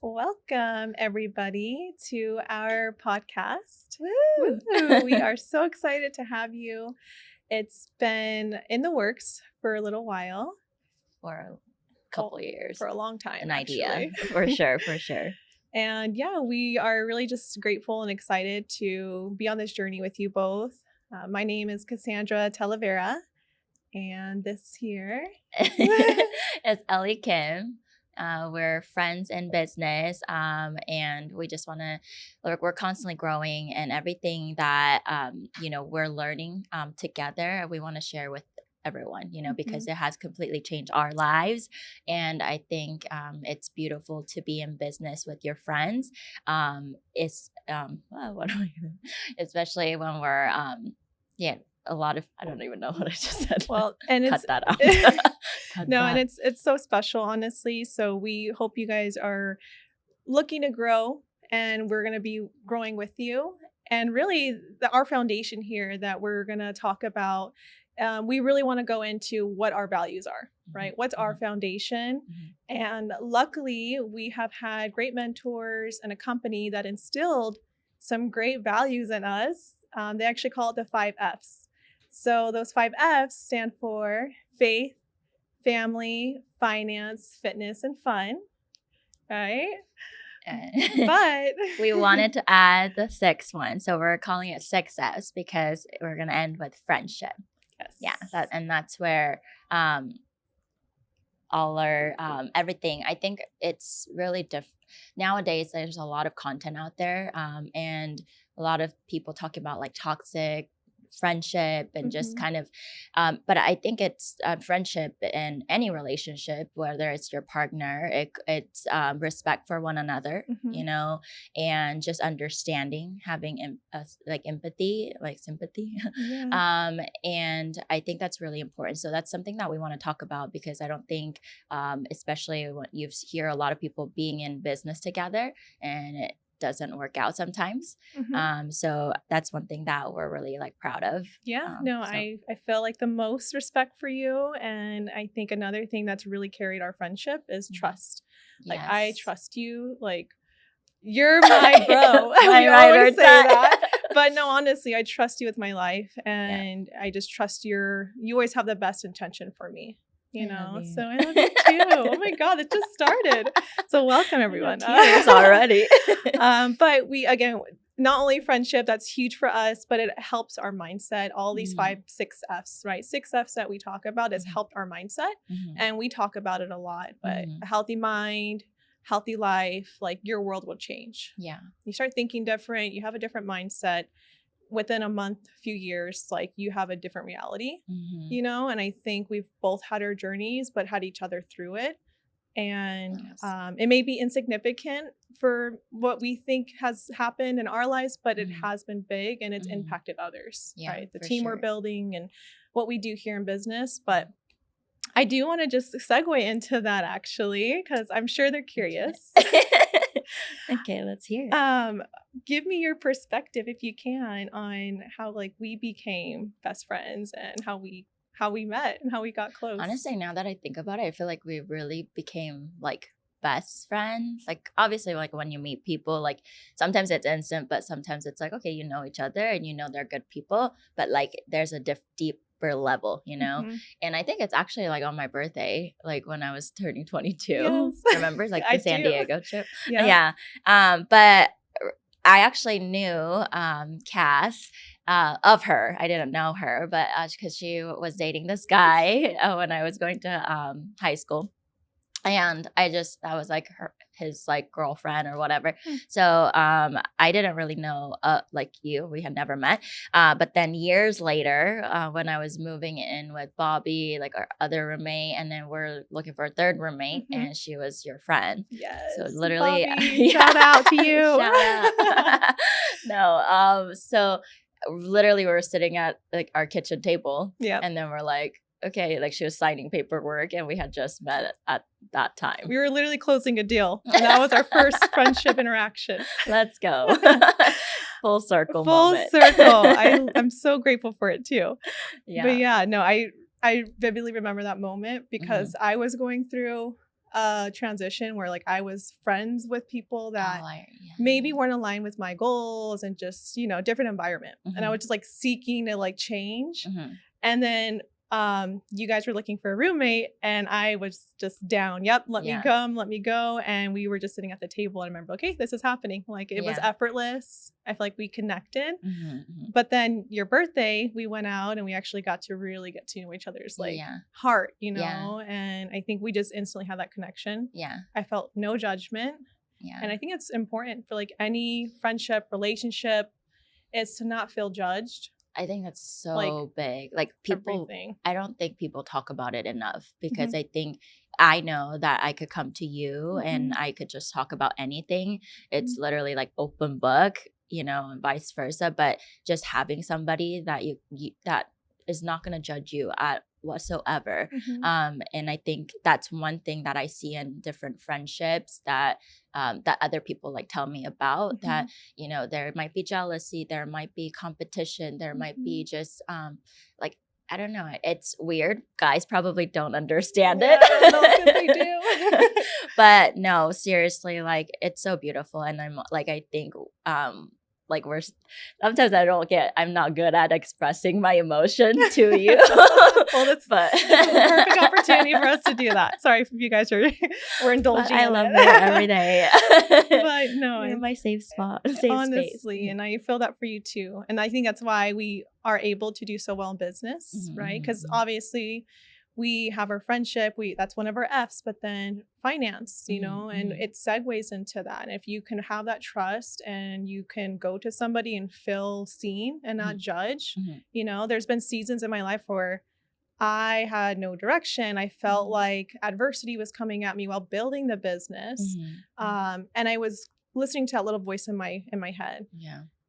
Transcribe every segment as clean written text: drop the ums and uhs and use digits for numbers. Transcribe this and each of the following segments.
Welcome, everybody, to our podcast. Woo! Woo! We are so excited to have you. It's been in the works for a little while. For a couple years. For a long time, An actually. idea. For sure. And yeah, we are really just grateful and excited to be on this journey with you both. My name is Kassandra Talavera, and this here It's Elli Kim. We're friends in business, and we just want to. We're constantly growing, and everything that we're learning together, we want to share with everyone. Because it has completely changed our lives, and I think it's beautiful to be in business with your friends. Especially when we're a lot of, I don't even know what I just said. Well, and cut that out. And it's so special, honestly. So we hope you guys are looking to grow, and we're going to be growing with you. And really, our foundation here that we're going to talk about, we really want to go into what our values are, right? What's our foundation? And luckily, we have had great mentors and a company that instilled some great values in us. They actually call it the 5 F's. So those 5 F's stand for faith, family, finance, fitness, and fun, right? But we wanted to add the 6th one. So we're calling it 6 F's because we're going to end with friendship. Yes. Yeah. That's where all our everything, I think it's really nowadays there's a lot of content out there and a lot of people talking about like toxic friendship and just kind of but I think it's friendship in any relationship, whether it's your partner, it's respect for one another, and just understanding, having like empathy, like sympathy. And I think that's really important. So that's something that we want to talk about, because I don't think especially when you hear a lot of people being in business together and it doesn't work out sometimes. So that's one thing that we're really like proud of. I feel like the most respect for you, and I think another thing that's really carried our friendship is trust. Like I trust you, like you're my bro. We always say that. But no, honestly, I trust you with my life, and I just trust you always have the best intention for me. So I love you too. Oh my God, it just started. So welcome, everyone. Tears already. But we, again, not only friendship, that's huge for us, but it helps our mindset. All these 6 F's, right? 6 F's that we talk about has helped our mindset. And we talk about it a lot, but a healthy mind, healthy life, like your world will change. Yeah. You start thinking different, you have a different mindset. Within a month, few years, like you have a different reality, and I think we've both had our journeys, but had each other through it. And it may be insignificant for what we think has happened in our lives, but it has been big and it's impacted others, right? The team we're building and what we do here in business. But I do want to just segue into that, actually, because I'm sure they're curious. Okay, let's hear it. Give me your perspective, if you can, on how like we became best friends and how we met and how we got close. Honestly, now that I think about it, I feel like we really became like best friends. Like obviously, like when you meet people, like sometimes it's instant, but sometimes it's like, okay, you know each other and you know they're good people, but like there's a deeper level, and I think it's actually like on my birthday, like when I was turning 22. Yes. Remember, like the San Diego trip. Yeah. But I actually knew Cass of her. I didn't know her, but because she was dating this guy when I was going to high school. And I was like his like girlfriend or whatever. So I didn't really know like you. We had never met. But then years later, when I was moving in with Bobby, like our other roommate, and then we're looking for a third roommate, and she was your friend. Yes. So literally, Bobby, shout out to you. Shout out. No. So literally, we were sitting at like our kitchen table, and then we're like, okay, like she was signing paperwork and we had just met at that time. We were literally closing a deal. And that was our first friendship interaction. Let's go. Full circle Full moment. circle. I'm so grateful for it too. Yeah. But yeah, no, I vividly remember that moment because I was going through a transition where like I was friends with people that Yeah. maybe weren't aligned with my goals and just, you know, different environment. And I was just like seeking to like change. And then you guys were looking for a roommate and I was just down. Yep, let me come, let me go. And we were just sitting at the table and I remember, okay, this is happening. Like it was effortless. I feel like we connected. But then your birthday, we went out and we actually got to really get to know each other's like heart, you know? And I think we just instantly had that connection. I felt no judgment. And I think it's important for like any friendship, relationship, is to not feel judged. I think that's so big. Like people, I don't think people talk about it enough because I think I know that I could come to you and I could just talk about anything. It's literally like open book, you know, and vice versa. But just having somebody that you that is not going to judge you at whatsoever. And I think that's one thing that I see in different friendships that that other people like tell me about, that, you know, there might be jealousy, there might be competition, there might be just like, I don't know. It's weird. Guys probably don't understand it. I don't think they do. But no, seriously, like it's so beautiful. And I'm like, I think like we're sometimes I'm not good at expressing my emotion to you. Well, that's the perfect opportunity for us to do that. Sorry if you guys we're indulging. But I love you every day. But no, in my safe spot, honestly, space. And I feel that for you too. And I think that's why we are able to do so well in business, right? Because obviously we have our friendship, that's one of our F's, but then finance, you know, and it segues into that. And if you can have that trust and you can go to somebody and feel seen and not judge, you know, there's been seasons in my life where I had no direction. I felt like adversity was coming at me while building the business. And I was listening to that little voice in my head.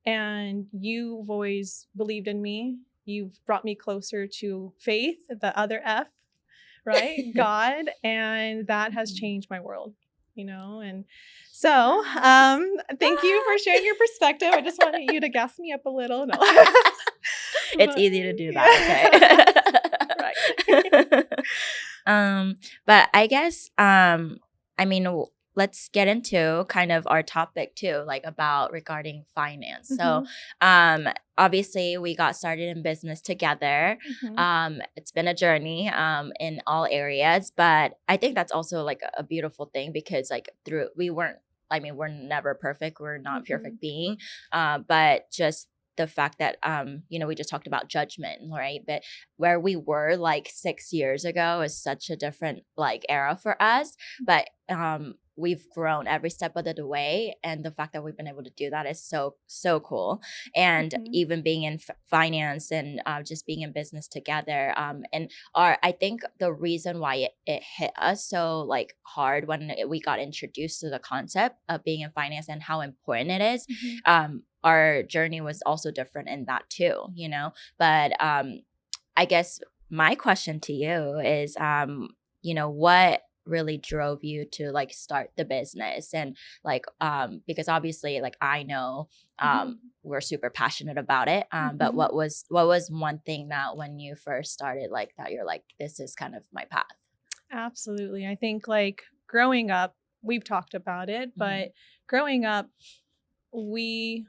And you've always believed in me. You've brought me closer to faith, the other F, right? God. And that has changed my world, you know? And so thank you for sharing your perspective. I just wanted you to gas me up a little. No. It's easy to do that, okay? Right. But I guess, I mean, let's get into kind of our topic too, like about regarding finance. So obviously we got started in business together. It's been a journey in all areas, but I think that's also like a beautiful thing because like we're never perfect. We're not a perfect being, but just the fact that, you know, we just talked about judgment, right? But where we were like 6 years ago is such a different like era for us. But we've grown every step of the way. And the fact that we've been able to do that is so, so cool. And even being in finance and just being in business together. And I think the reason why it hit us so like hard when we got introduced to the concept of being in finance and how important it is, our journey was also different in that too, you know? But I guess my question to you is, you know, what really drove you to like start the business? And like because obviously like I know we're super passionate about it, but what was one thing that when you first started like that you're like, this is kind of my path? Absolutely. I think like growing up, we've talked about it, but growing up, we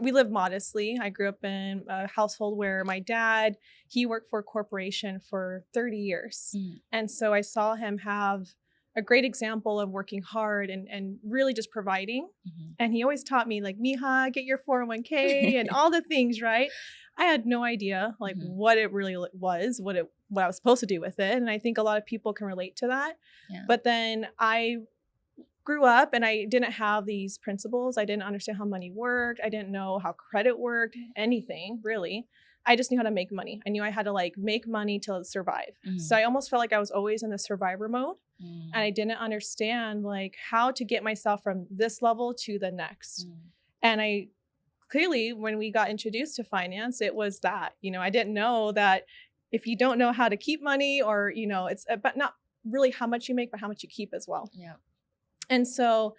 lived modestly. I grew up in a household where my dad, he worked for a corporation for 30 years. And so I saw him have a great example of working hard and really just providing. And he always taught me like, Mija, get your 401k and all the things, right? I had no idea like what it really was, what I was supposed to do with it. And I think a lot of people can relate to that. But then I grew up and I didn't have these principles. I didn't understand how money worked. I didn't know how credit worked, anything really. I just knew how to make money. I knew I had to like make money to survive. So I almost felt like I was always in the survivor mode. And I didn't understand like how to get myself from this level to the next. And I clearly, when we got introduced to finance, it was that, you know, I didn't know that if you don't know how to keep money or, you know, it's about not really how much you make, but how much you keep as well. And so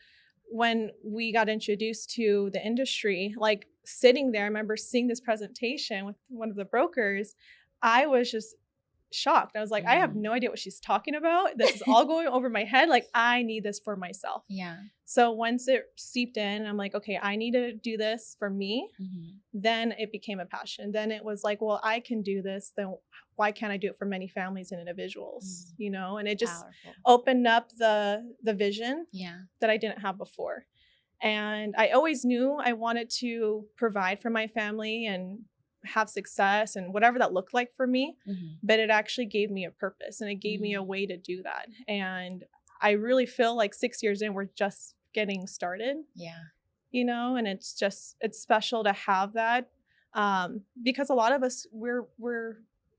when we got introduced to the industry, like sitting there, I remember seeing this presentation with one of the brokers. I was just shocked. I was like, I have no idea what she's talking about. This is all going over my head. Like, I need this for myself. Yeah. So once it seeped in, I'm like, okay, I need to do this for me. Then it became a passion. Then it was like, well, I can do this. Then why can't I do it for many families and individuals? You know, and it just opened up the vision that I didn't have before. And I always knew I wanted to provide for my family and have success and whatever that looked like for me. But it actually gave me a purpose, and it gave me a way to do that. And I really feel like 6 years in, we're just getting started. You know, and it's special to have that, because a lot of us, we're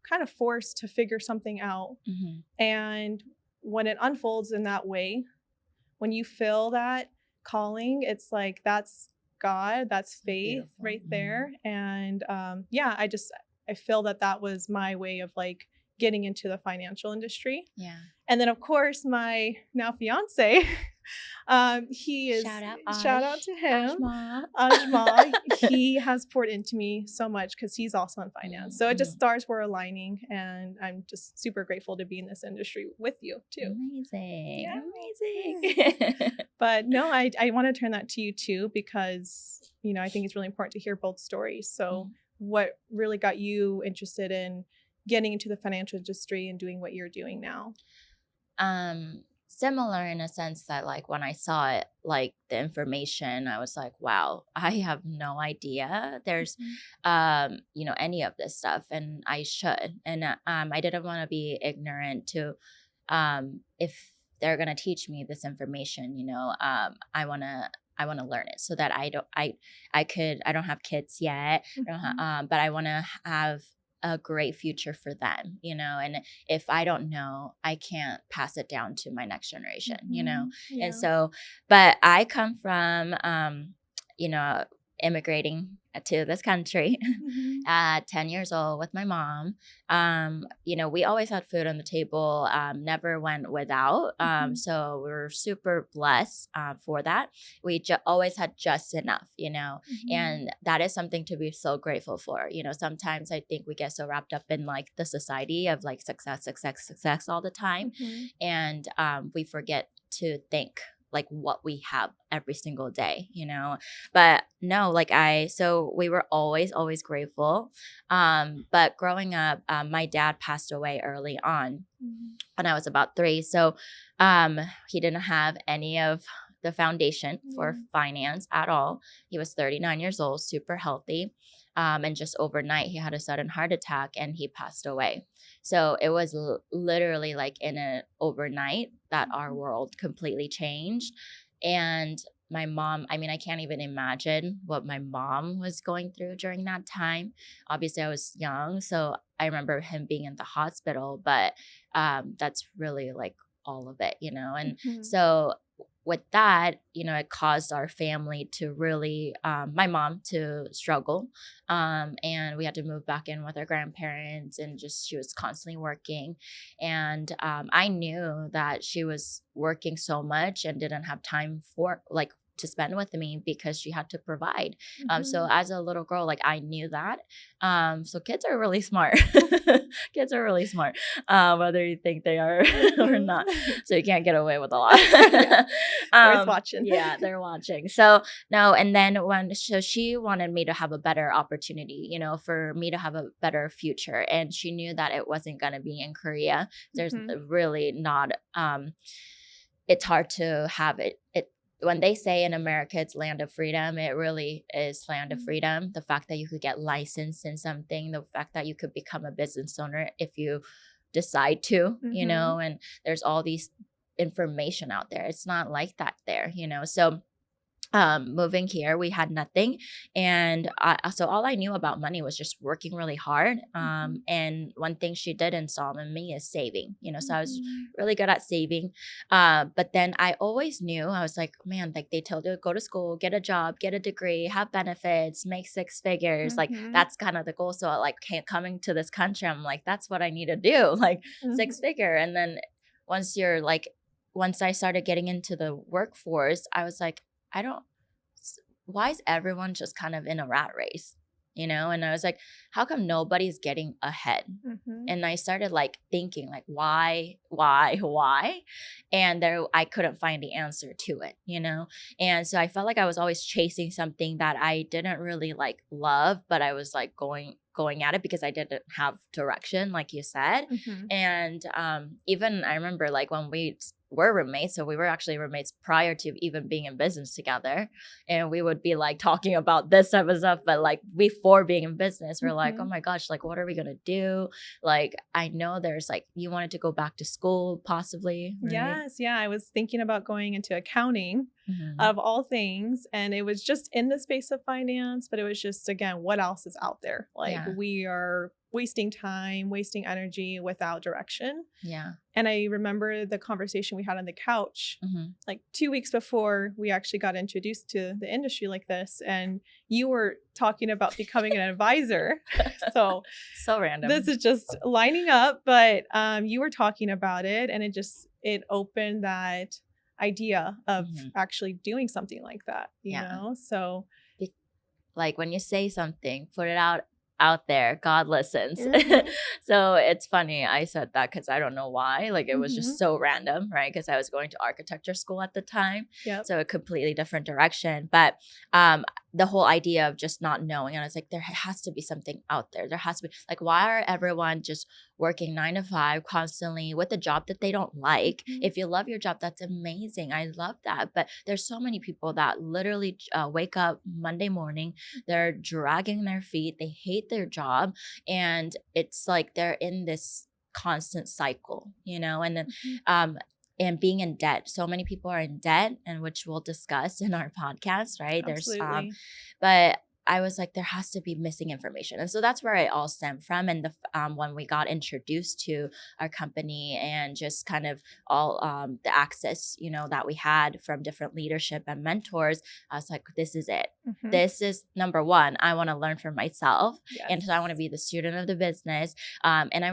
kind of forced to figure something out. And when it unfolds in that way, when you feel that calling, it's like, that's God, that's faith right there. And I feel that was my way of like getting into the financial industry. And then of course my now fiance, he is, shout out to him, Ajma. He has poured into me so much because he's also in finance. So it just stars were aligning, and I'm just super grateful to be in this industry with you too. Amazing. But no, I want to turn that to you too, because, you know, I think it's really important to hear both stories. So what really got you interested in getting into the financial industry and doing what you're doing now? Similar in a sense that, like, when I saw it, like the information, I was like, wow, I have no idea there's you know, any of this stuff, and I should. And I didn't want to be ignorant to if they're going to teach me this information, you know, I want to learn it so that I don't have kids yet, but I want to have a great future for them, you know, and if I don't know, I can't pass it down to my next generation, you know. And so, but I come from, you know, immigrating to this country at 10 years old with my mom. You know, we always had food on the table, never went without. So we were super blessed for that. We always had just enough, you know, and that is something to be so grateful for. You know, sometimes I think we get so wrapped up in like the society of like success all the time. And we forget to think like what we have every single day, you know. But no, like so we were always grateful. But growing up, my dad passed away early on when I was about 3. So he didn't have any of the foundation for finance at all. He was 39 years old, super healthy. And just overnight, he had a sudden heart attack and he passed away. So it was literally like in an overnight that our world completely changed. And my mom, I mean, I can't even imagine what my mom was going through during that time. Obviously, I was young, so I remember him being in the hospital, but that's really like all of it, you know? And so with that, you know, it caused our family to really, my mom to struggle. And we had to move back in with our grandparents, and just, she was constantly working. And I knew that she was working so much and didn't have time for like to spend with me because she had to provide. So as a little girl, like I knew that. So kids are really smart. Kids are really smart, whether you think they are or not. So you can't get away with a lot. Always watching. Yeah, they're watching. So no, and then so she wanted me to have a better opportunity, you know, for me to have a better future. And she knew that it wasn't going to be in Korea. There's really not, it's hard to have it. When they say in America it's land of freedom, it really is land of freedom. The fact that you could get licensed in something, the fact that you could become a business owner if you decide to, you know, and there's all these information out there. It's not like that there, you know. So moving here, we had nothing. And so all I knew about money was just working really hard. And one thing she did install in me is saving, you know, so I was really good at saving. But then I always knew, I was like, man, like they told you, go to school, get a job, get a degree, have benefits, make 6 figures. Like that's kind of the goal. So like coming to this country, I'm like, that's what I need to do, like 6 figure. And then once I started getting into the workforce, I was like, why is everyone just kind of in a rat race? you know? And I was like, how come nobody's getting ahead? Mhm. And I started like thinking like, why? And there, I couldn't find the answer to it, you know? And so I felt like I was always chasing something that I didn't really like love, but I was like going at it because I didn't have direction, like you said. Mhm. And even I remember like when we were roommates, so we were actually roommates prior to even being in business together, and we would be like talking about this type of stuff, but like before being in business we're like, oh Mhm. my gosh, like what are we gonna do? Like I know there's like, you wanted to go back to school possibly, right? Yes, yeah, I was thinking about going into accounting Hmm. of all things, and it was just in the space of finance, but it was just, again, what else is out there? Like, Yeah. we are wasting time, wasting energy without direction. Yeah. And I remember the conversation we had on the couch Hmm. like 2 weeks before we actually got introduced to the industry like this, and you were talking about becoming an advisor. So So this random. is just lining up, but you were talking about it, and it opened that idea of Hmm. actually doing something like that, you Yeah. know? So Be- like when you say something, put it out there, God listens. mhm, So it's funny I said that because I don't know why, like it was just mhm, so random, right? Because I was going to architecture school at the time, yep, so a completely different direction. But um the whole idea of just not knowing, and I was like, there has to be something out there. There has to be, like, why are everyone just working 9 to 5 constantly with a job that they don't like? mhm, If you love your job, that's amazing, I love that. But there's so many people that literally wake up Monday morning, they're dragging their feet, they hate their job, and it's like they're in this constant cycle, you know? And then mhm, um and being in debt, so many people are in debt, and which we'll discuss in our podcast, right? There's absolutely. but I was like, there has to be missing information. And so that's where it all stemmed from. And when we got introduced to our company and just kind of all the access, you know, that we had from different leadership and mentors, I was like, this is it. Mhm, This is number one. I want to learn for myself, and so I want to yes. be the student of the business. And I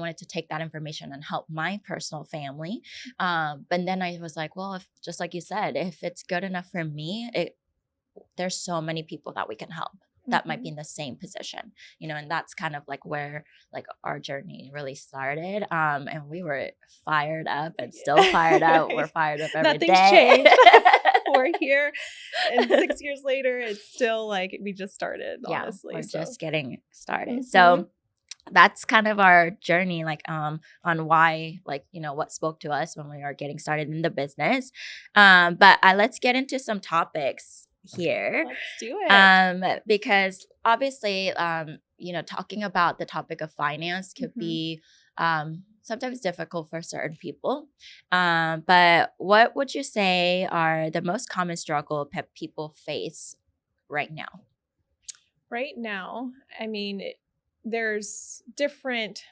wanted to take that information and help my personal family. But then I was like, well, if just like you said, if it's good enough for me, there's so many people that we can help that might be Mhm. in the same position, you know. And that's kind of like where like our journey really started. And we were fired up and still fired up. We're fired up every Nothing's day. changed. We're here, and 6 years later, it's still like we just started, Yeah, honestly, we're so just getting started. mhm. So that's kind of our journey, like on why, like, you know, what spoke to us when we are getting started in the business. But let's get into some topics here. Let's do it. Because obviously, you know, talking about the topic of finance could Mhm. be sometimes difficult for certain people. But what would you say are the most common struggle people face right now? Right now, I mean, there's different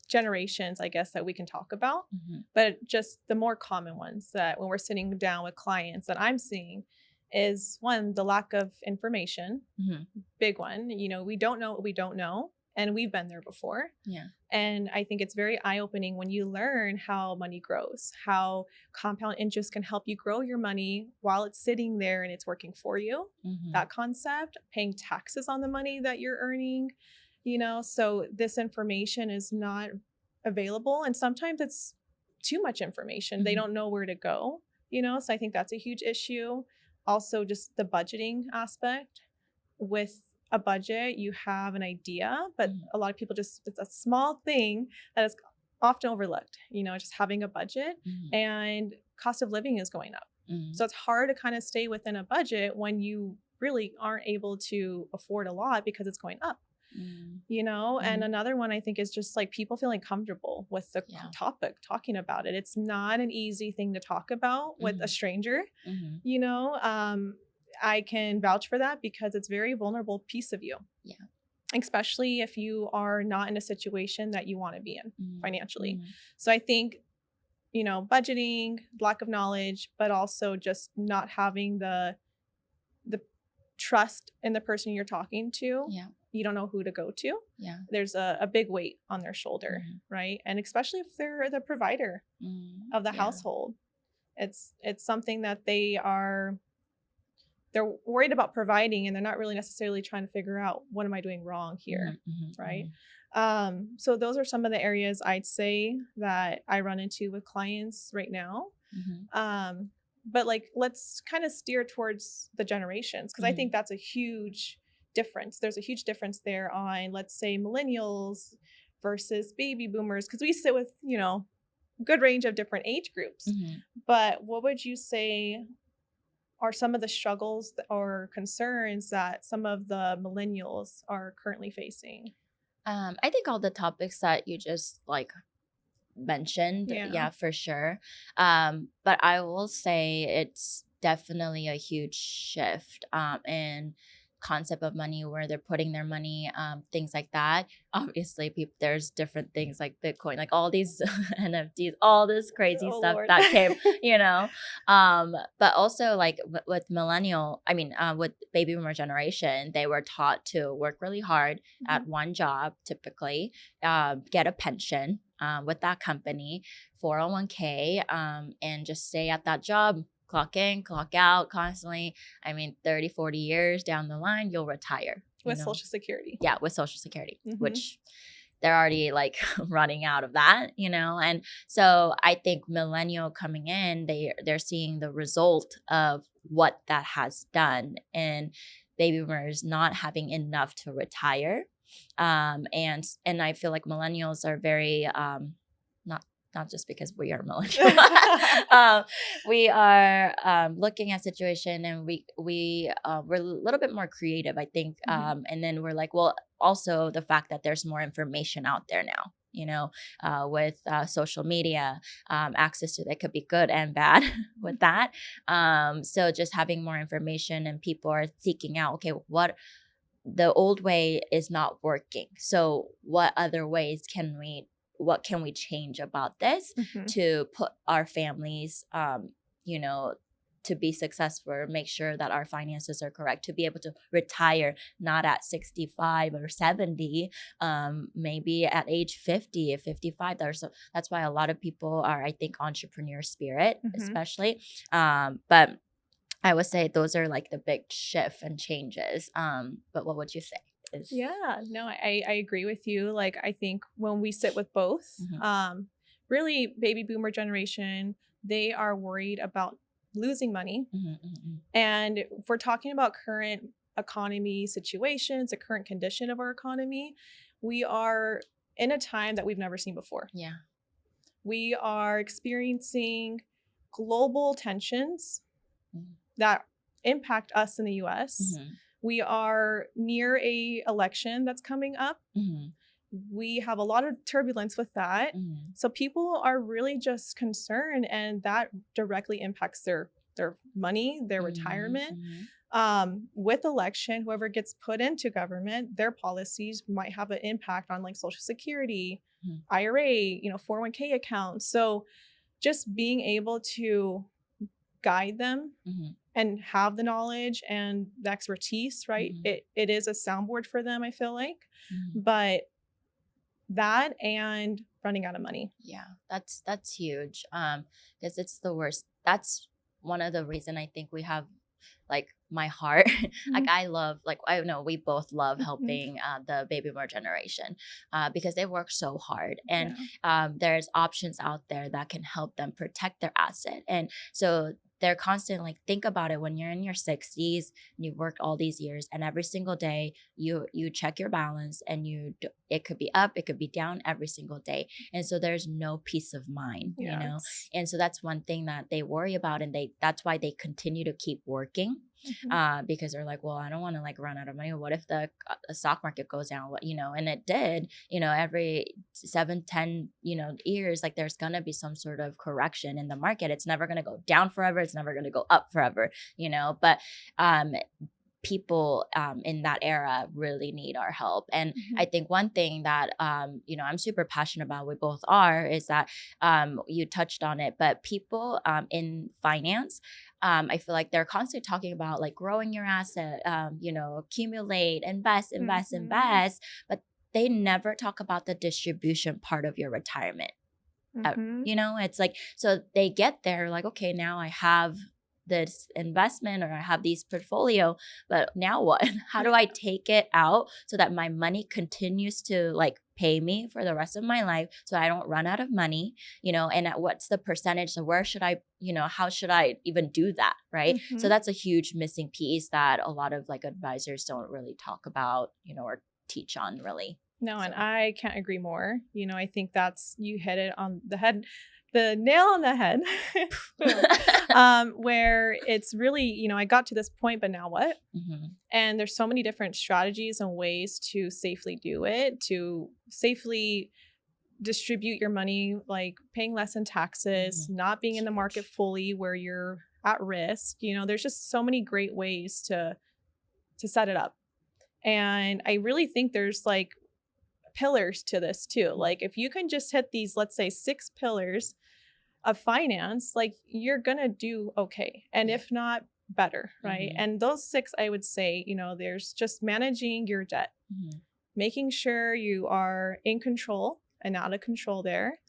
generations, I guess, that we can talk about, Hmm. but just the more common ones that when we're sitting down with clients that I'm seeing is one, the lack of information, Hmm. big one. You know, we don't know what we don't know, and we've been there before. Yeah. And I think it's very eye opening when you learn how money grows, how compound interest can help you grow your money while it's sitting there and it's working for you. Hmm. That concept, paying taxes on the money that you're earning, you know, so this information is not available. And sometimes it's too much information. They Hmm. don't know where to go, you know, so I think that's a huge issue. Also, just the budgeting aspect with a budget, you have an idea, but Hmm. a lot of people just, it's a small thing that is often overlooked, you know, just having a budget, Hmm. and cost of living is going up. Hmm. So it's hard to kind of stay within a budget when you really aren't able to afford a lot because it's going up, Mm, you know? And mhm. another one I think is just like people feeling comfortable with the Yeah. topic, talking about it. It's not an easy thing to talk about with a Mhm, stranger, mhm. you know? I can vouch for that because it's a very vulnerable piece of you, Yeah. especially if you are not in a situation that you want to be in Mhm, financially. mhm. So I think, you know, budgeting, lack of knowledge, but also just not having the trust in the person you're talking to. Yeah, You don't know who to go to. yeah. There's a big weight on their shoulder, Mhm, right? And especially if they're the provider mhm. of the Yeah. household. It's something that they are they're worried about providing, and they're not really necessarily trying to figure out what am I doing wrong here, right? So those are some of the areas I'd say that I run into with clients right now. But like, let's kind of steer towards the generations, because I think that's a huge difference. There's a huge difference there on, let's say, millennials versus baby boomers, because we sit with, you know, good range of different age groups. But what would you say are some of the struggles or concerns that some of the millennials are currently facing? I think all the topics that you just like mentioned, yeah, for sure. But I will say it's definitely a huge shift in concept of money, where they're putting their money, things like that. Obviously, people, there's different things like Bitcoin, like all these NFTs, all this crazy Oh, stuff Lord. that came, you know. But also like with millennial, I mean, with baby boomer generation, they were taught to work really hard at one job, typically, get a pension with that company, 401k, and just stay at that job, clock in, clock out constantly. I mean, 30, 40 years down the line, you'll retire. With Social Security. Yeah, with Social Security, which they're already like running out of that, you know? And so I think millennial coming in, they're seeing the result of what that has done, and baby boomers not having enough to retire. And I feel like millennials are very not just because we are millennials. We are looking at situation, and we're a little bit more creative, I think. And then we're like, well, also the fact that there's more information out there now, you know, with social media, access to that could be good and bad with that. So just having more information, and people are seeking out, okay, what the old way is not working. So what other ways what can we change about this to put our families, you know, to be successful, make sure that our finances are correct, to be able to retire not at 65 or 70, maybe at age 50 or 55. That's why a lot of people are, I think, entrepreneur spirit, especially. But I would say those are like the big shift and changes. But what would you say? Yeah, no, I agree with you. Like, I think when we sit with both, really baby boomer generation, they are worried about losing money. And if we're talking about current economy situations, the current condition of our economy, we are in a time that we've never seen before. Yeah. We are experiencing global tensions that impact us in the US. We are near a election that's coming up. We have a lot of turbulence with that. So people are really just concerned, and that directly impacts their money, their retirement. With election, whoever gets put into government, their policies might have an impact on like Social Security, IRA, you know, 401k accounts. So just being able to guide them and have the knowledge and the expertise, right? It is a soundboard for them, I feel like. But that and running out of money. Yeah, that's huge. Because it's the worst. That's one of the reason I think we have like my heart. Like I love, like I know we both love helping the baby boomer generation because they work so hard, and there's options out there that can help them protect their asset. And so they're constantly like, think about it, when you're in your 60s and you've worked all these years, and every single day you check your balance, and it could be up, it could be down every single day, and so there's no peace of mind, you know. And so that's one thing that they worry about, and that's why they continue to keep working. Because they're like, well, I don't want to like run out of money. What if the stock market goes down? What, you know, and it did, you know, every 7-10, you know, years, like there's going to be some sort of correction in the market. It's never going to go down forever. It's never going to go up forever, you know, but, people in that era really need our help. And I think one thing that you know, I'm super passionate about, we both are, is that you touched on it, but people in finance, I feel like they're constantly talking about like growing your asset, you know, accumulate, invest, but they never talk about the distribution part of your retirement. You know, it's like, so they get there like, okay, now I have this investment or I have these portfolio, but now what? How do I take it out so that my money continues to like pay me for the rest of my life so I don't run out of money, and at what's the percentage? So where should I, how should I even do that? Right. So that's a huge missing piece that a lot of like advisors don't really talk about, or teach on really. No, and I can't agree more. I think you hit it on the head, the nail on the head, where it's really, I got to this point, but now what? And there's so many different strategies and ways to safely do it, to safely distribute your money, like paying less in taxes, not being in the market fully where you're at risk. There's just so many great ways to set it up. And I really think there's like pillars to this too. Like if you can just hit these, let's say 6 pillars of finance, like you're gonna do okay. And if not, better, right? And those 6, I would say, there's just managing your debt, making sure you are in control and out of control there,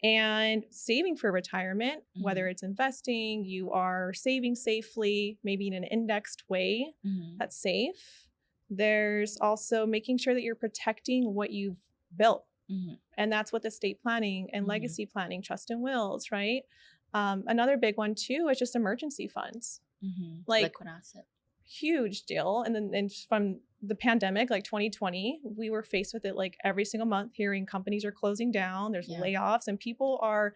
and saving for retirement, whether it's investing, you are saving safely, maybe in an indexed way that's safe. There's also making sure that you're protecting what you've built. And that's what estate planning and legacy planning, trust and wills, right? Another big one too is just emergency funds. Like liquid asset. Huge deal. And then from the pandemic, like 2020, we were faced with it like every single month, hearing companies are closing down, there's layoffs, and people are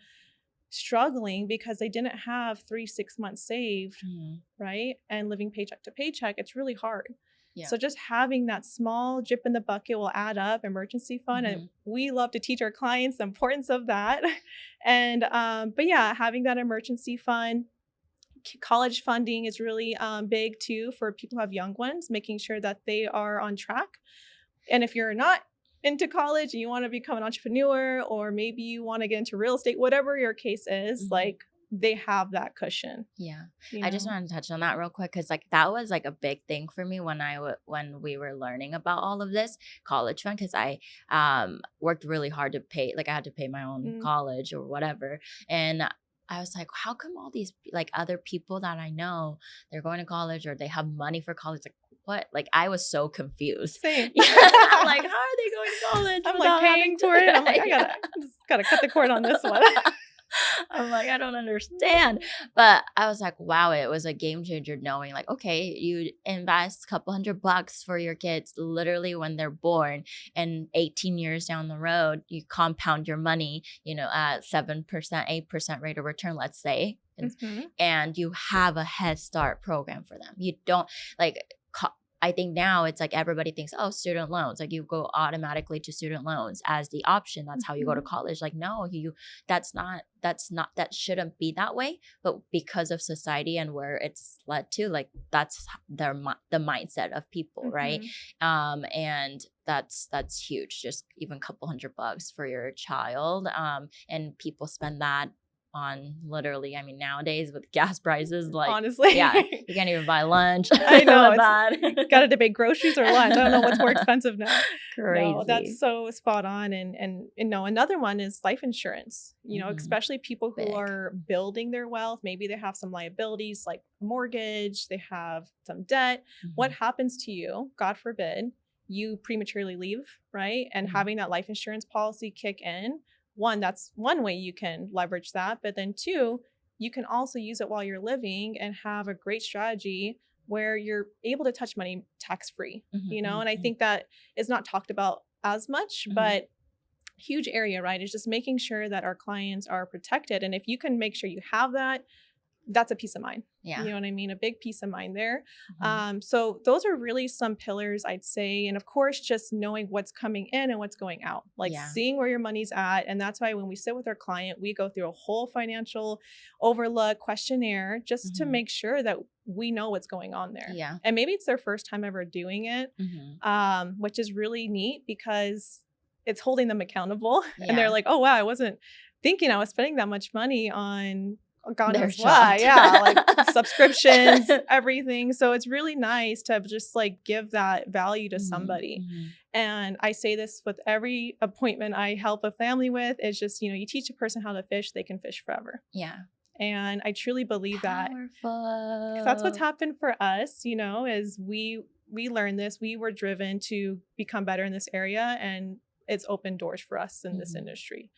struggling because they didn't have 3-6 months saved, right? And living paycheck to paycheck, it's really hard. So just having that small drip in the bucket will add up, emergency fund. And we love to teach our clients the importance of that. And, but yeah, having that emergency fund. College funding is really big too for people who have young ones, making sure that they are on track. And if you're not into college and you want to become an entrepreneur, or maybe you want to get into real estate, whatever your case is, like they have that cushion. I just want to touch on that real quick because like that was like a big thing for me when we were learning about all of this college fund, because I worked really hard to pay, like I had to pay my own college or whatever. And I was like, how come all these like other people that I know, they're going to college or they have money for college? Like what? Like I was so confused. Same. I'm like, how are they going to college? I'm like paying for it. I'm like, I gotta cut the cord on this one. I'm like, I don't understand. But I was like, wow, it was a game changer knowing like, okay, you invest a couple $100 for your kids literally when they're born, and 18 years down the road, you compound your money, at 7%, 8% rate of return, let's say. And you have a Head Start program for them. You don't like, I think now it's like everybody thinks, oh, student loans, like you go automatically to student loans as the option. That's how you go to college. Like, no, that shouldn't be that way. But because of society and where it's led to, like that's the mindset of people, right? And that's huge. Just even a couple $100 for your child. And people spend that on literally, I mean, nowadays with gas prices, like honestly, you can't even buy lunch. I know. Got to debate groceries or lunch. I don't know what's more expensive now. Crazy. No, that's so spot on. And another one is life insurance. Especially people who are building their wealth. Maybe they have some liabilities like mortgage, they have some debt. What happens to you? God forbid you prematurely leave, right? And having that life insurance policy kick in. One, that's one way you can leverage that. But then 2, you can also use it while you're living and have a great strategy where you're able to touch money tax-free, And I think that is not talked about as much, but huge area, right? Is just making sure that our clients are protected. And if you can make sure you have that, that's a peace of mind. You know what I mean? A big peace of mind there. So those are really some pillars, I'd say. And of course, just knowing what's coming in and what's going out, like seeing where your money's at. And that's why when we sit with our client, we go through a whole financial overlook questionnaire just to make sure that we know what's going on there. And maybe it's their first time ever doing it, which is really neat because it's holding them accountable. And they're like, oh, wow, I wasn't thinking I was spending that much money on God knows why. Like subscriptions, everything. So it's really nice to just like give that value to somebody. And I say this with every appointment I help a family with, is just, you teach a person how to fish, they can fish forever. And I truly believe that, because that's what's Powerful. happened for us, is we learned this. We were driven to become better in this area, and it's opened doors for us in this Mhm. industry.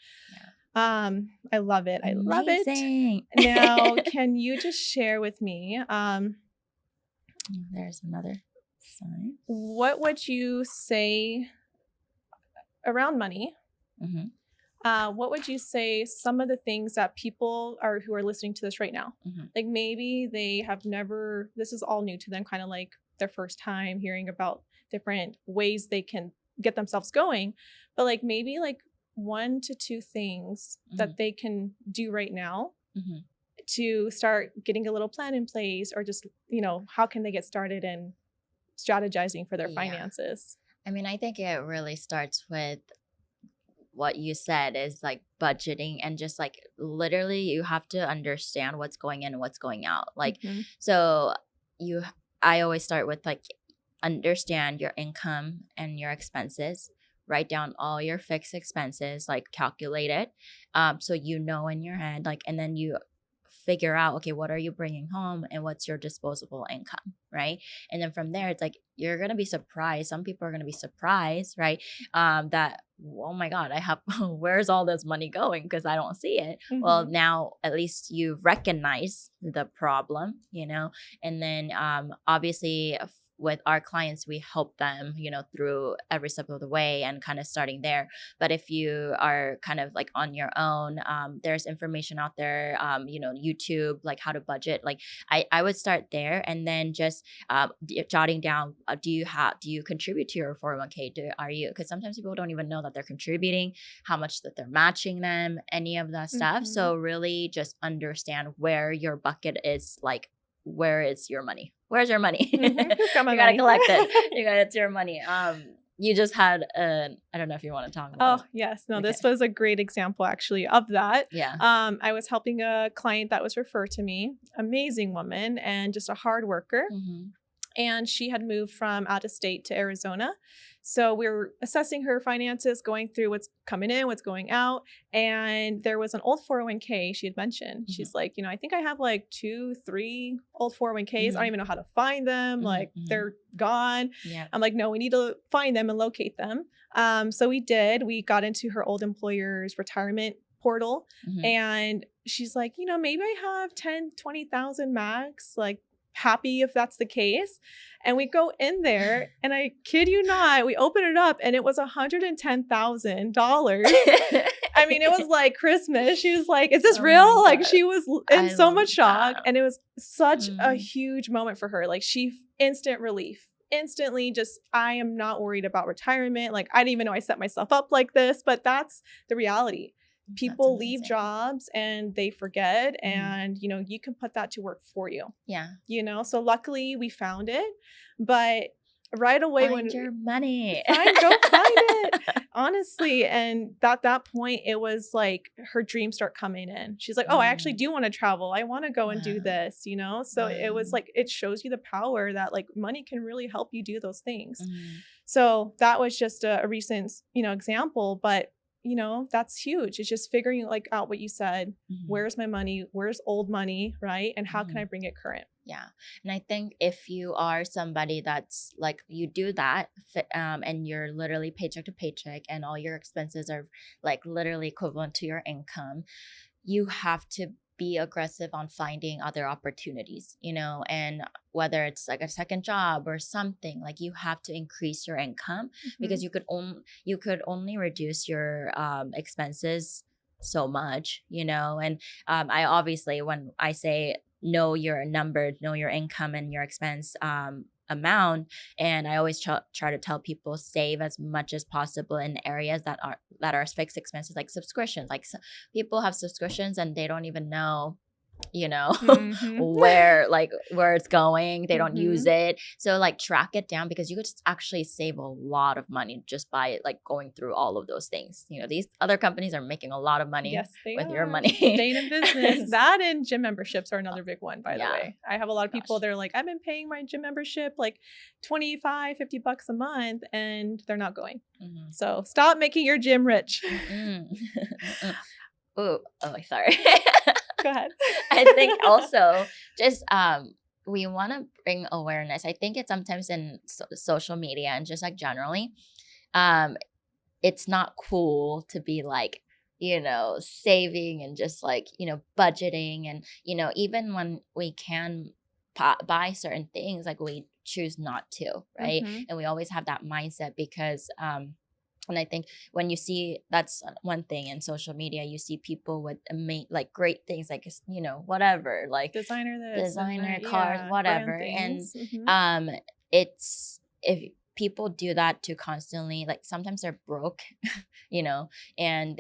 Yeah. I love it. I love it. Amazing. Now, can you just share with me, There's another sign. what would you say around money? Mhm. What would you say some of the things that people are who are listening to this right now, Mhm. like maybe they have never, this is all new to them, kind of like their first time hearing about different ways they can get themselves going, but like maybe like 1 to 2 things that Mhm. they can do right now Mhm. to start getting a little plan in place, or just, how can they get started in strategizing for their Yeah. finances? I mean, I think it really starts with what you said is like budgeting and just like literally you have to understand what's going in and what's going out. Like, Mm-hmm. so you, I always start with like understand your income and your expenses. Write down all your fixed expenses, like calculate it, so you know in your head, like, and then you figure out, okay, what are you bringing home and what's your disposable income, right? And then from there, it's like you're gonna be surprised. Some people are gonna be surprised, right? That, oh my god, I have where's all this money going because I don't see it. Well, Mm-hmm. now at least you recognize the problem, and then obviously with our clients we help them through every step of the way and kind of starting there. But if you are kind of like on your own, there's information out there, YouTube, like how to budget. Like I would start there, and then just jotting down, do you contribute to your 401k? Are you, because sometimes people don't even know that they're contributing, how much that they're matching them, any of that stuff. Mm-hmm. So really just understand where your bucket is, like where is your money, where's your money? Mm-hmm. Who's got my You got to money? collect it. It's your money. You just had I don't know if you want to talk about Oh, it. yes. No, Okay. this was a great example actually of that. Yeah. I was helping a client that was referred to me, amazing woman and just a hard worker. Mm-hmm. And she had moved from out of state to Arizona. So we were assessing her finances, going through what's coming in, what's going out. And there was an old 401k she had mentioned. Mm-hmm. She's like, I think I have like 2, 3 old 401ks. I Mm-hmm. don't even know how to find them. Mm-hmm. Like they're gone. Yeah. I'm like, no, we need to find them and locate them. So we did. We got into her old employer's retirement portal. Mm-hmm. And she's like, maybe I have 10, 20,000 max. Like, happy if that's the case. And we go in there, and I kid you not, we open it up and it was $110,000. I mean, it was like Christmas. She was like, is this Oh real? my Like, God. she was in I so love much shock. that. And it was such a Mm. huge moment for her. Like, she instant relief. Instantly, just, I am not worried about retirement. Like, I didn't even know I set myself up like this, but that's the reality. That's People leave amazing. jobs and they forget, Mhm. and you can put that to work for you. Yeah. So luckily we found it, but right away Find your money. go find it, honestly. And at that point, it was like her dreams start coming in. She's like, oh, I actually do want to travel. I want to go and do Wow. this, So it was Wow. like, it shows you the power that like money can really help you do those things. Mhm. So that was just a recent, example, but that's huge. It's just figuring like out what you said. Mhm. Where's my money? Where's old money? Right? And how can I Mhm. bring it current? Yeah. And I think if you are somebody that's like, you do that, and you're literally paycheck to paycheck and all your expenses are like literally equivalent to your income, you have to be aggressive on finding other opportunities, and whether it's like a second job or something, like you have to increase your income because you could only reduce your expenses so much, and I obviously, when I say know your number, know your income and your expense amount, and I always try to tell people save as much as possible in areas that are fixed expenses, like subscriptions. Like people have subscriptions and they don't even know Mhm. where it's going. They don't use Mhm. it. So like track it down, because you could just actually save a lot of money just by like going through all of those things. These other companies are making a lot of money Yes, they with your are. money. Staying in business. That and gym memberships are another big one, by the Yeah. way. I have a lot of people, Gosh. they're like, I've been paying my gym membership like $25, $50 a month, and they're not going. Mhm. So stop making your gym rich. Mm. Oh, sorry. Go ahead. I think also just we want to bring awareness. I think it's sometimes in social media and just like generally, um, it's not cool to be like, saving and just like, budgeting and, even when we can buy certain things, like we choose not to, right? Mhm. And we always have that mindset because, and I think when you see that's one thing in social media, you see people with like great things, like, whatever, like Designer this and designer that, cars, yeah, brand whatever. And things. Mhm. it's if people do that to constantly, like sometimes they're broke, you know, and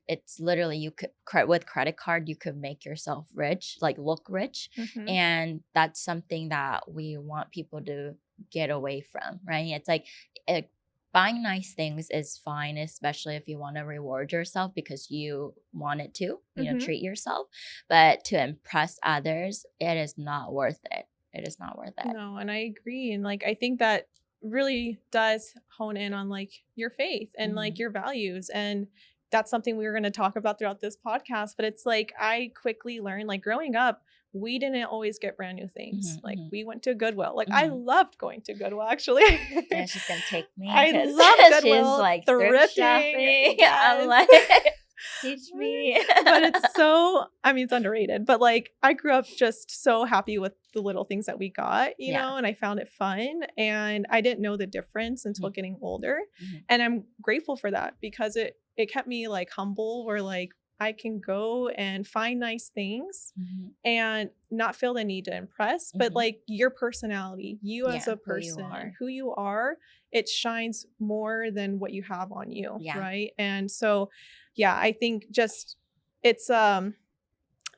it's literally you could with credit card you could make yourself rich, like look rich, Mhm. and that's something that we want people to get away from, right? It's like it, buying nice things is fine, especially if you want to reward yourself because you want it to, Mhm. treat yourself. But to impress others, it is not worth it. It is not worth it. No, and I agree. And like I think that really does hone in on like your faith and like Mhm. your values. And that's something we were going to talk about throughout this podcast. But it's like I quickly learned, like growing up, we didn't always get brand new things. Mhm. Like Mhm. we went to Goodwill. Like I Mhm. loved going to Goodwill actually. Yeah, she's gonna take me I because love she's Goodwill, like thrift thrifting. shopping. I'm Yes. like, teach me. But it's so, I mean, it's underrated, but like I grew up just so happy with the little things that we got, Yeah. and I found it fun. And I didn't know the difference until Mhm. getting older. Mhm. And I'm grateful for that because it kept me like humble where like I can go and find nice things Mhm. and not feel the need to impress, but Mhm. like your personality, you as Yeah, a who you person, are. who you are, it shines more than what you have on you, Yeah. right? And so, yeah, I think just it's um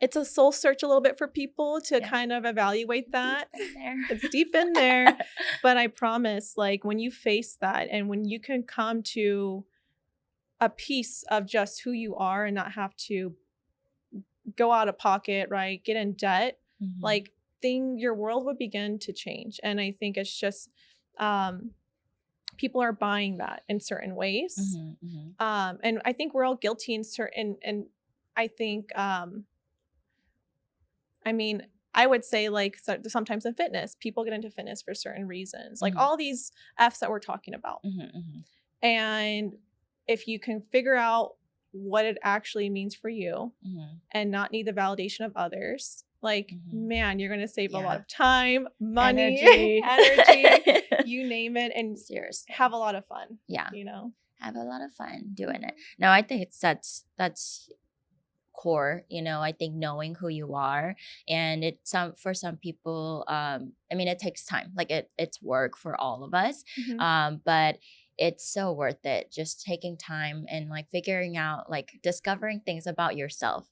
it's a soul search a little bit for people to Yeah. kind of evaluate Deep that. in there. It's deep in there, but I promise, like when you face that and when you can come to a piece of just who you are and not have to go out of pocket, right? Get in debt, Mhm. like your world would begin to change. And I think it's just um people are buying that in certain ways. Mhm. Mhm. And I think we're all guilty in certain and I think I mean I would say like sometimes in fitness, people get into fitness for certain reasons. Like Mhm. all these F's that we're talking about. Mhm. Mhm. And if you can figure out what it actually means for you Mhm. and not need the validation of others, like, Mhm. man, you're going to save a lot Yeah. of time, money, Energy. energy, you name it, and have Seriously. a lot of fun, Yeah. you know? Have a lot of fun doing it. Mhm. No, I think that's core. I think knowing who you are, and for some people, I mean, it takes time, like it's work for all of us, Mhm. but it's so worth it, just taking time and like figuring out, like discovering things about yourself.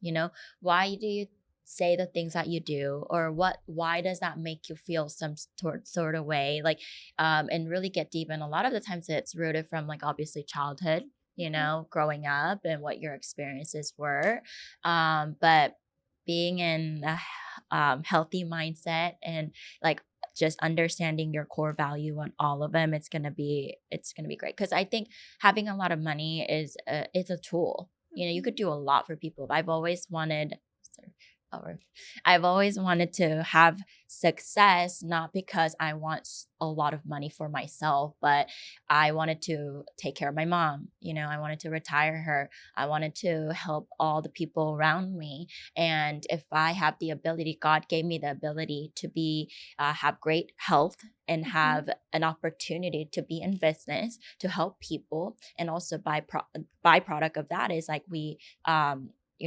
Why do you say the things that you do, or why does that make you feel some sort of way, like, and really get deep. And a lot of the times it's rooted from, like, obviously childhood, Mhm. growing up and what your experiences were. But being in a healthy mindset and like just understanding your core value on all of them, it's gonna be great. Because I think having a lot of money it's a tool. You could Mhm. do a lot for people. Or I've always wanted to have success, not because I want a lot of money for myself, but I wanted to take care of my mom. I wanted to retire her. I wanted to help all the people around me. And if I have the ability, God gave me the ability to have great health and Mhm. have an opportunity to be in business to help people. And also byproduct of that is like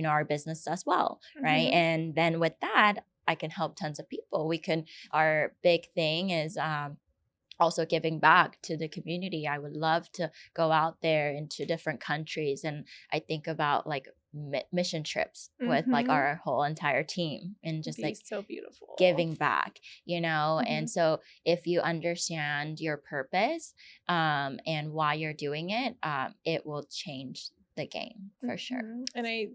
our business as well, right? Mhm. And then with that, I can help tons of people. Our big thing is also giving back to the community. I would love to go out there into different countries, and I think about like mission trips with like Mhm. our whole entire team and It'd just be like so beautiful. giving back. And Mhm. so if you understand your purpose, and why you're doing it, it will change the game for sure. Mhm. And I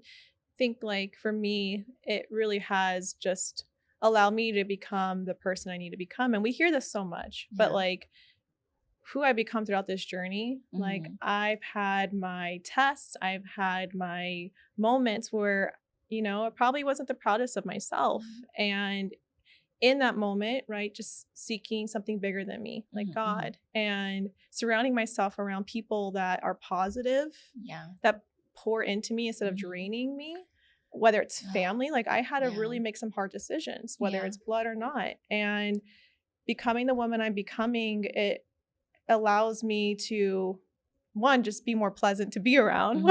think like for me, it really has just allowed me to become the person I need to become. And we hear this so much, but Yeah. like who I become throughout this journey, like Hmm. I've had my tests, I've had my moments where I probably wasn't the proudest of myself. And in that moment, right, just seeking something bigger than me, like God, and surrounding myself around people that are positive, that pour into me instead of draining me, whether it's family. Like I had to really make some hard decisions, whether it's blood or not. And becoming the woman I'm becoming, it allows me to, one, just be more pleasant to be around,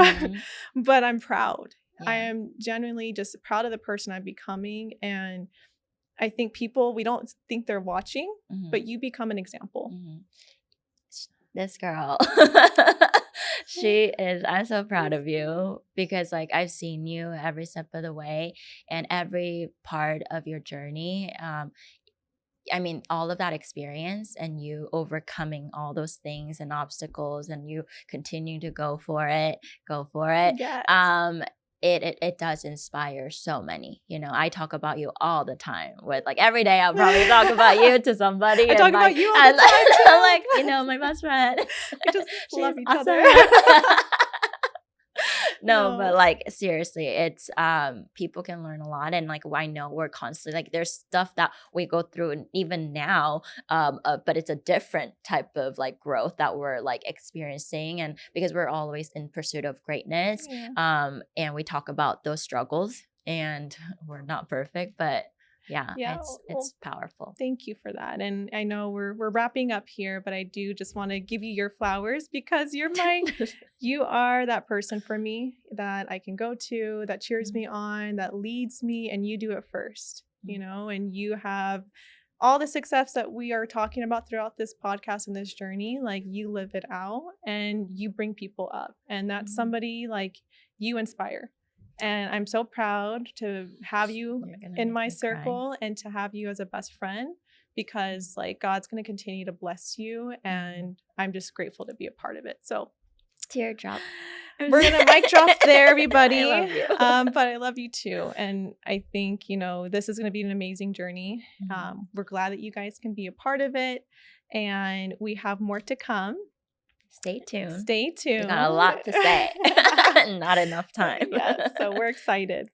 but I'm proud. I am genuinely just proud of the person I'm becoming. And I think people, we don't think they're watching, but you become an example. This girl, I'm so proud of you because like I've seen you every step of the way and every part of your journey. I mean, all of that experience and you overcoming all those things and obstacles and you continue to go for it. Yes. It does inspire so many. I talk about you all the time with like every day I'll probably talk about you to somebody. I talk about you all the time too. I'm like, my best friend. We just love each awesome. other. No, but like seriously, it's people can learn a lot, and like I know we're constantly like there's stuff that we go through, and even now, but it's a different type of like growth that we're like experiencing, and because we're always in pursuit of greatness, and we talk about those struggles, and we're not perfect, but it's powerful. Thank you for that. And I know we're wrapping up here, but I do just want to give you your flowers because you are that person for me that I can go to, that cheers me on, that leads me, and you do it first, and you have all the success that we are talking about throughout this podcast and this journey. Like you live it out and you bring people up, and that's somebody like you inspire. And I'm so proud to have you in my circle and to have you as a best friend because like God's going to continue to bless you. And I'm just grateful to be a part of it. So teardrop. We're going to mic drop there, everybody. I love you. But I love you too. And I think, this is going to be an amazing journey. We're glad that you guys can be a part of it. And we have more to come. Stay tuned. We got a lot to say. Not enough time. So we're excited.